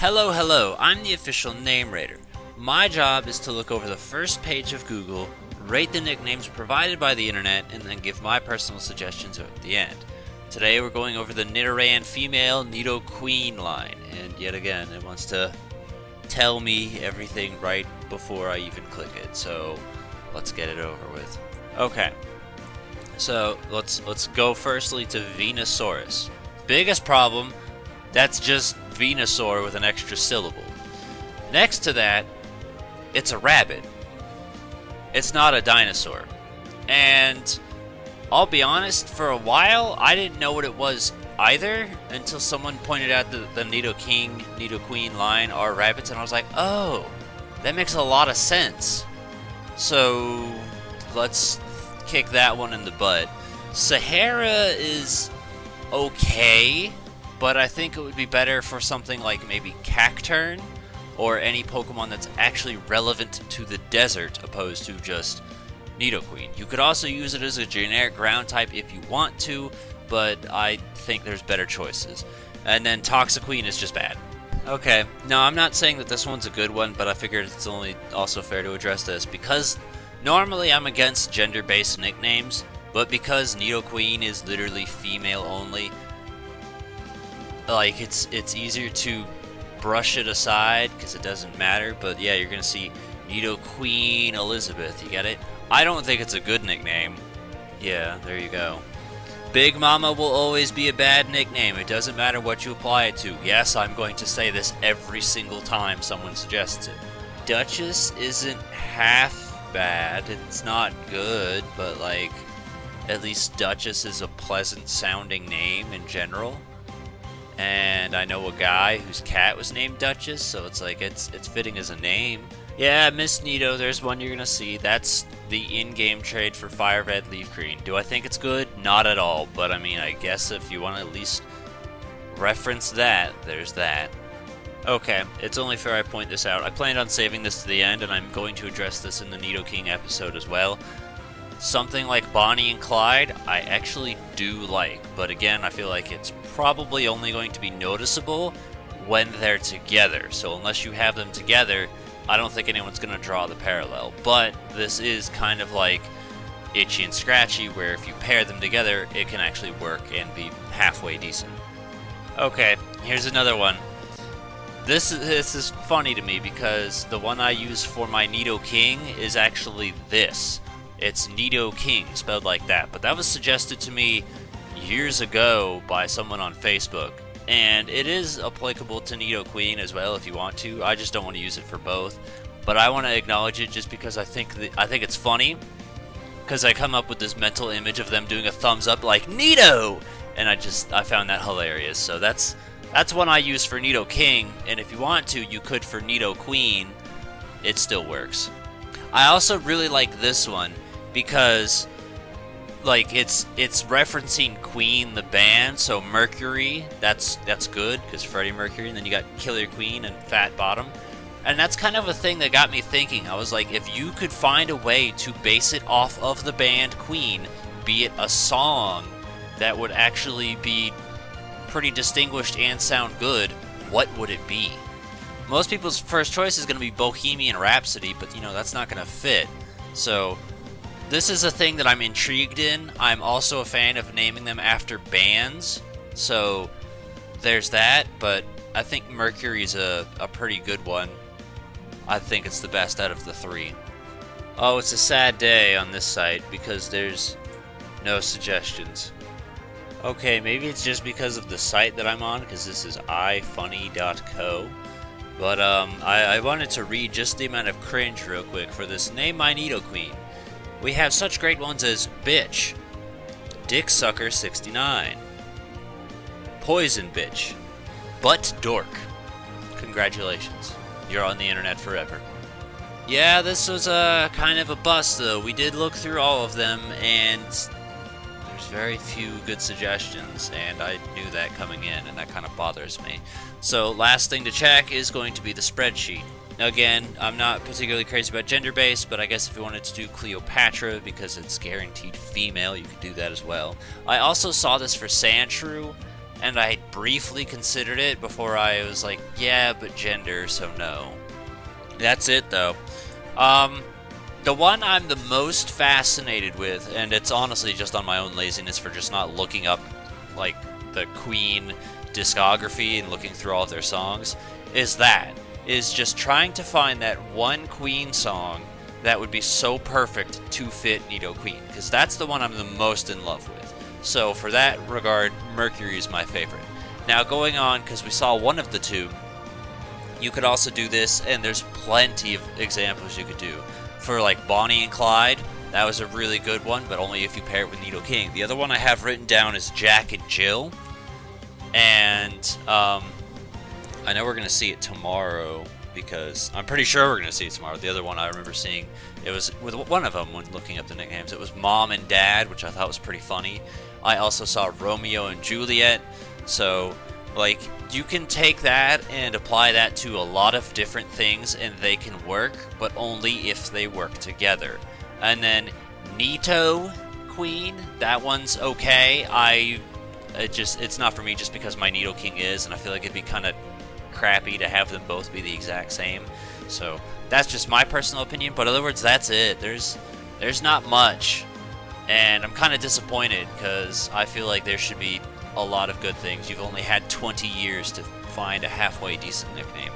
Hello, I'm the official name rater. My job is to look over the first page of Google, rate the nicknames provided by the internet, and then give my personal suggestions at the end. Today we're going over the Nidoran female Nidoqueen line, and yet again it wants to tell me everything right before I even click it, so let's get it over with. Okay, so let's go firstly to Venusaurus. Biggest problem, that's just Venusaur with an extra syllable. Next to that, it's a rabbit. It's not a dinosaur. And I'll be honest, for a while, I didn't know what it was either until someone pointed out that the Nidoking, Nidoqueen line are rabbits, and I was like, oh, that makes a lot of sense. So let's kick that one in the butt. Sahara is okay, but I think it would be better for something like maybe Cacturn, or any Pokemon that's actually relevant to the desert opposed to just Nidoqueen. You could also use it as a generic ground type if you want to, but I think there's better choices. And then Toxaqueen is just bad. Okay, now I'm not saying that this one's a good one, but I figured it's only also fair to address this because normally I'm against gender-based nicknames, but because Nidoqueen is literally female only, like it's easier to brush it aside because it doesn't matter. But yeah, you're gonna see Nidoqueen Elizabeth, you get it? I don't think it's a good nickname. Yeah, there you go. Big Mama will always be a bad nickname. It doesn't matter what you apply it to. Yes, I'm going to say this every single time someone suggests it. Duchess isn't half bad. It's not good, but like, at least Duchess is a pleasant sounding name in general. And I know a guy whose cat was named Duchess, so it's like it's fitting as a name. Yeah, Miss Nido, there's one you're gonna see. That's the in-game trade for Fire Red Leaf Green. Do I think it's good? Not at all, but I mean, I guess if you want to at least reference that, there's that. Okay, it's only fair I point this out. I planned on saving this to the end, and I'm going to address this in the Nidoking episode as well. Something like Bonnie and Clyde, I actually do like, but again, I feel like it's probably only going to be noticeable when they're together. So unless you have them together, I don't think anyone's going to draw the parallel. But this is kind of like Itchy and Scratchy, where if you pair them together, it can actually work and be halfway decent. Okay, here's another one. This is funny to me because the one I use for my Nidoking is actually this. It's Nidoking, spelled like that. But that was suggested to me years ago by someone on Facebook. And it is applicable to Nidoqueen as well if you want to. I just don't want to use it for both. But I want to acknowledge it just because I think it's funny. Because I come up with this mental image of them doing a thumbs up like, Nido! And I found that hilarious. So that's one I use for Nidoking. And if you want to, you could for Nidoqueen. It still works. I also really like this one because like it's referencing Queen the band, so Mercury, that's good because Freddie Mercury, and then you got Killer Queen and Fat Bottom. And that's kind of a thing that got me thinking. I was like, if you could find a way to base it off of the band Queen, be it a song that would actually be pretty distinguished and sound good, what would it be? Most people's first choice is going to be Bohemian Rhapsody, but you know, that's not going to fit. So this is a thing that I'm intrigued in. I'm also a fan of naming them after bands, so there's that, but I think Mercury's a pretty good one. I think it's the best out of the three. Oh, it's a sad day on this site because there's no suggestions. Okay, maybe it's just because of the site that I'm on, because this is ifunny.co. But I wanted to read just the amount of cringe real quick for this Name My Nidoqueen. We have such great ones as Bitch, Dicksucker69, Poison Bitch, Butt Dork. Congratulations, you're on the internet forever. Yeah, this was kind of a bust though. We did look through all of them and there's very few good suggestions, and I knew that coming in, and that kind of bothers me. So last thing to check is going to be the spreadsheet. Again, I'm not particularly crazy about gender-based, but I guess if you wanted to do Cleopatra because it's guaranteed female, you could do that as well. I also saw this for Sandshrew, and I briefly considered it before I was like, yeah, but gender, so no. That's it, though. The one I'm the most fascinated with, and it's honestly just on my own laziness for just not looking up, like, the Queen discography and looking through all of their songs, is just trying to find that one Queen song that would be so perfect to fit Nidoqueen, because that's the one I'm the most in love with. So for that regard, Mercury is my favorite. Now going on, because we saw one of the two, you could also do this, and there's plenty of examples you could do. For like Bonnie and Clyde, that was a really good one, but only if you pair it with Nidoking. The other one I have written down is Jack and Jill, and I know we're going to see it tomorrow, because I'm pretty sure we're going to see it tomorrow. The other one I remember seeing, it was with one of them when looking up the nicknames. It was Mom and Dad, which I thought was pretty funny. I also saw Romeo and Juliet, so like you can take that and apply that to a lot of different things and they can work, but only if they work together. And then Nidoqueen, that one's okay. It's not for me just because my Nidoking is, and I feel like it'd be kind of crappy to have them both be the exact same. So that's just my personal opinion, but in other words, that's it. There's not much, and I'm kind of disappointed because I feel like there should be a lot of good things. You've only had 20 years to find a halfway decent nickname.